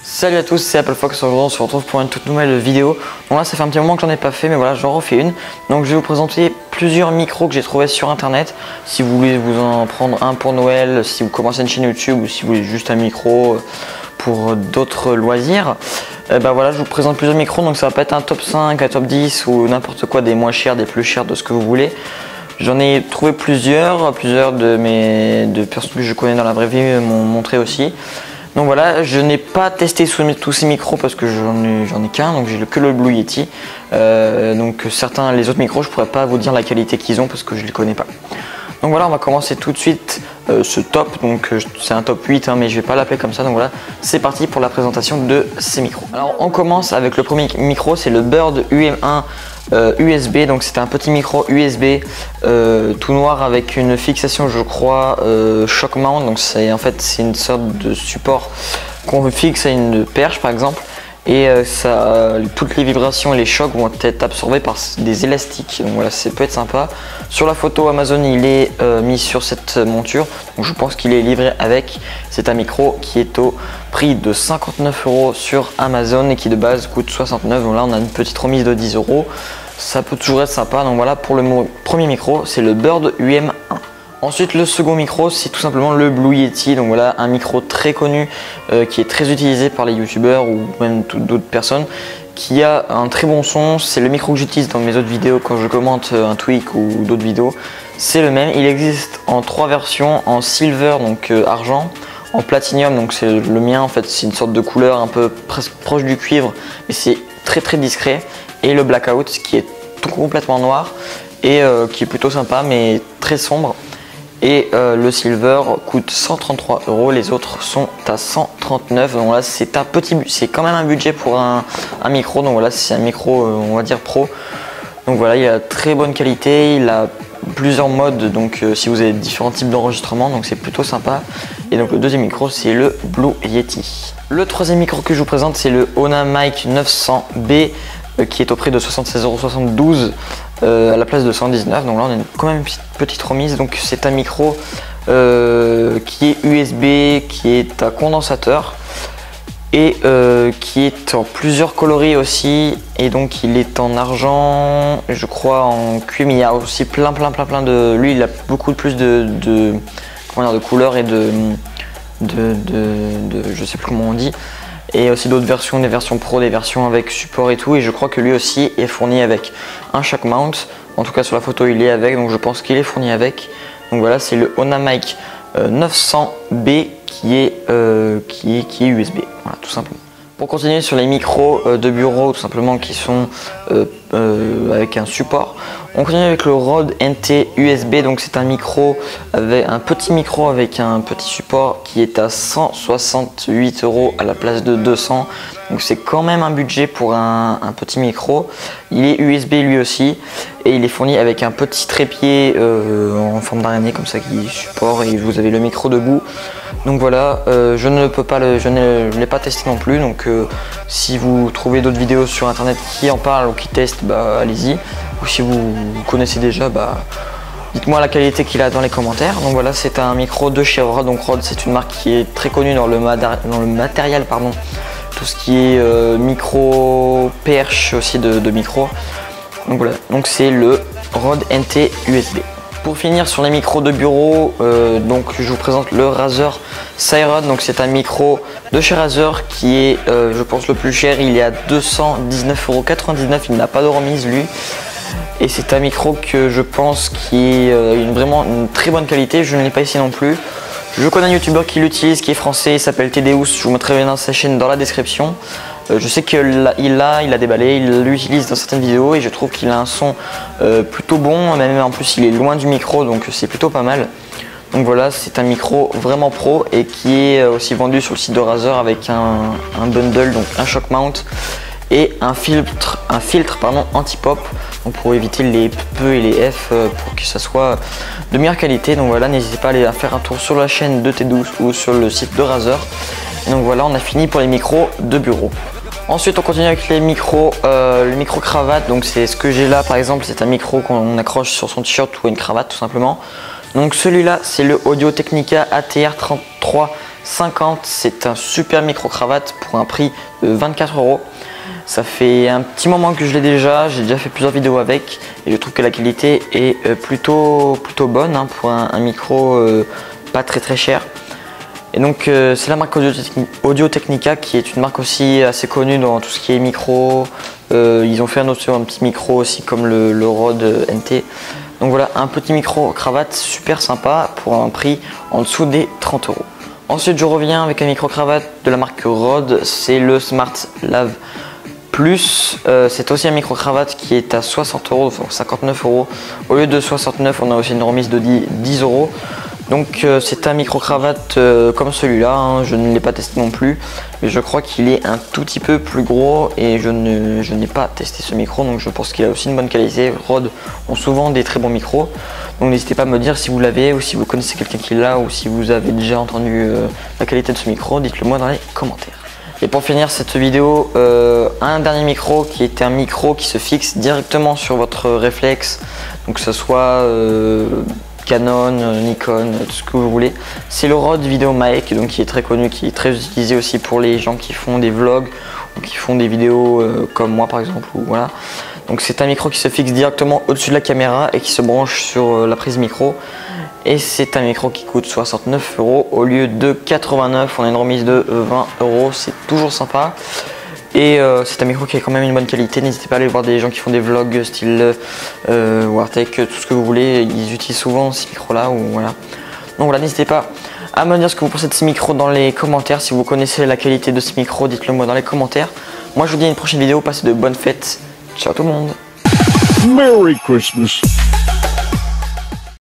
Salut à tous, c'est AppleFox. Aujourd'hui on se retrouve pour une toute nouvelle vidéo. Donc là ça fait un petit moment que j'en ai pas fait, mais voilà, j'en refais une. Donc je vais vous présenter plusieurs micros que j'ai trouvé sur internet. Si vous voulez vous en prendre un pour Noël, si vous commencez une chaîne YouTube ou si vous voulez juste un micro pour d'autres loisirs, bah voilà, je vous présente plusieurs micros. Donc ça va pas être un top 5, un top 10 ou n'importe quoi, des moins chers, des plus chers, de ce que vous voulez. J'en ai trouvé plusieurs de personnes que je connais dans la vraie vie m'ont montré aussi. Donc voilà, je n'ai pas testé tous ces micros parce que j'en ai qu'un, donc j'ai que le Blue Yeti. Donc les autres micros, je pourrais pas vous dire la qualité qu'ils ont parce que je les connais pas. Donc voilà, on va commencer tout de suite ce top. Donc c'est un top 8, hein, mais je vais pas l'appeler comme ça. Donc voilà, c'est parti pour la présentation de ces micros. Alors on commence avec le premier micro, c'est le Bird UM1 USB. Donc c'est un petit micro USB tout noir avec une fixation, je crois, shock mount. Donc c'est une sorte de support qu'on fixe à une perche par exemple. Et toutes les vibrations et les chocs vont être absorbés par des élastiques. Donc voilà, ça peut être sympa. Sur la photo Amazon, il est mis sur cette monture. Donc je pense qu'il est livré avec. C'est un micro qui est au prix de 59 € sur Amazon et qui de base coûte 69. Donc là, on a une petite remise de 10 €. Ça peut toujours être sympa. Donc voilà, pour le premier micro, c'est le Bird UM1. Ensuite, le second micro, c'est tout simplement le Blue Yeti. Donc voilà, un micro très connu qui est très utilisé par les youtubeurs ou même d'autres personnes, qui a un très bon son. C'est le micro que j'utilise dans mes autres vidéos quand je commente un tweak ou d'autres vidéos. C'est le même. Il existe en 3 versions, en silver, donc argent, en platinum, donc c'est le mien en fait, c'est une sorte de couleur un peu presque proche du cuivre, mais c'est très discret, et le blackout qui est tout complètement noir et qui est plutôt sympa mais très sombre. Et le silver coûte 133 €, les autres sont à 139 €. Donc là c'est quand même un budget pour un micro. Donc voilà, c'est un micro on va dire pro. Donc voilà, il a très bonne qualité, il a plusieurs modes, donc si vous avez différents types d'enregistrement, donc c'est plutôt sympa. Et donc le deuxième micro, c'est le Blue Yeti. Le troisième micro que je vous présente, c'est le Honor Mic 900B qui est au prix de 76,72 € à la place de 119 €. Donc là on a quand même une petite remise. Donc c'est un micro qui est USB, qui est à condensateur et qui est en plusieurs coloris aussi. Et donc il est en argent, je crois en cuivre. Il y a aussi plein de... Lui il a beaucoup plus de couleurs et je sais plus comment on dit. Et aussi d'autres versions, des versions pro, des versions avec support et tout. Et je crois que lui aussi est fourni avec un shock mount. En tout cas sur la photo il est avec, donc je pense qu'il est fourni avec. Donc voilà, c'est le Honor Mic 900B qui est USB, voilà, tout simplement. Pour continuer sur les micros de bureau, tout simplement, qui sont avec un support, on continue avec le Rode NT USB. Donc c'est un petit micro avec un petit support qui est à 168 € à la place de 200 €. Donc c'est quand même un budget pour un petit micro. Il est USB lui aussi et il est fourni avec un petit trépied en forme d'araignée comme ça qui supporte, et vous avez le micro debout. Donc voilà, je ne l'ai pas testé non plus. Donc si vous trouvez d'autres vidéos sur internet qui en parlent ou qui testent, bah allez-y. Ou si vous connaissez déjà, bah dites-moi la qualité qu'il a dans les commentaires. Donc voilà, c'est un micro de chez Rode. Donc Rode, c'est une marque qui est très connue dans le matériel, pardon. Tout ce qui est micro, perche aussi de micro. Donc voilà, donc c'est le Rode NT USB. Pour finir sur les micros de bureau, donc je vous présente le Razer Seiren. Donc c'est un micro de chez Razer qui est je pense le plus cher. Il est à 219,99 €. Il n'a pas de remise lui. Et c'est un micro que je pense qui est vraiment une très bonne qualité. Je ne l'ai pas ici non plus. Je connais un youtubeur qui l'utilise, qui est français, il s'appelle Tedeus. Je vous mettrai le lien de sa chaîne dans la description. Je sais qu'il a déballé, il l'utilise dans certaines vidéos et je trouve qu'il a un son plutôt bon. Même en plus il est loin du micro, donc c'est plutôt pas mal. Donc voilà, c'est un micro vraiment pro et qui est aussi vendu sur le site de Razer avec un bundle, donc un shock mount et un filtre anti-pop, donc pour éviter les P et les F, pour que ça soit de meilleure qualité. Donc voilà, n'hésitez pas à aller faire un tour sur la chaîne de T12 ou sur le site de Razer. Et donc voilà, on a fini pour les micros de bureau. Ensuite on continue avec les micros, le micro cravate. Donc c'est ce que j'ai là par exemple, c'est un micro qu'on accroche sur son t-shirt ou une cravate tout simplement. Donc celui-là c'est le Audio Technica ATR 33 50. C'est un super micro-cravate pour un prix de 24 €. Ça fait un petit moment que je l'ai déjà, j'ai déjà fait plusieurs vidéos avec et je trouve que la qualité est plutôt bonne hein, pour un micro pas très cher. Et donc c'est la marque Audio-Technica qui est une marque aussi assez connue dans tout ce qui est micro. Ils ont fait un petit micro aussi comme le Rode NT. Donc voilà, un petit micro cravate super sympa pour un prix en dessous des 30 €. Ensuite je reviens avec un micro cravate de la marque Rode, c'est le Smart Lav Plus. C'est aussi un micro cravate qui est à 60 €, enfin 59 €. Au lieu de 69, on a aussi une remise de 10 €. Donc c'est un micro cravate comme celui-là, hein. Je ne l'ai pas testé non plus, mais je crois qu'il est un tout petit peu plus gros et je n'ai pas testé ce micro, donc je pense qu'il a aussi une bonne qualité. Rode ont souvent des très bons micros, donc n'hésitez pas à me dire si vous l'avez ou si vous connaissez quelqu'un qui l'a ou si vous avez déjà entendu la qualité de ce micro, dites-le moi dans les commentaires. Et pour finir cette vidéo, un dernier micro qui est un micro qui se fixe directement sur votre réflexe, donc que ce soit Canon, Nikon, tout ce que vous voulez. C'est le Rode VideoMic, donc qui est très connu, qui est très utilisé aussi pour les gens qui font des vlogs ou qui font des vidéos comme moi par exemple. Ou voilà. Donc c'est un micro qui se fixe directement au-dessus de la caméra et qui se branche sur la prise micro. Et c'est un micro qui coûte 69 € au lieu de 89. On a une remise de 20 €, c'est toujours sympa. Et c'est un micro qui a quand même une bonne qualité. N'hésitez pas à aller voir des gens qui font des vlogs style Wartech, tout ce que vous voulez. Ils utilisent souvent ces micros là. Voilà. Donc voilà, n'hésitez pas à me dire ce que vous pensez de ces micros dans les commentaires. Si vous connaissez la qualité de ce micro, dites-le moi dans les commentaires. Moi je vous dis à une prochaine vidéo. Passez de bonnes fêtes. Ciao tout le monde. Merry Christmas.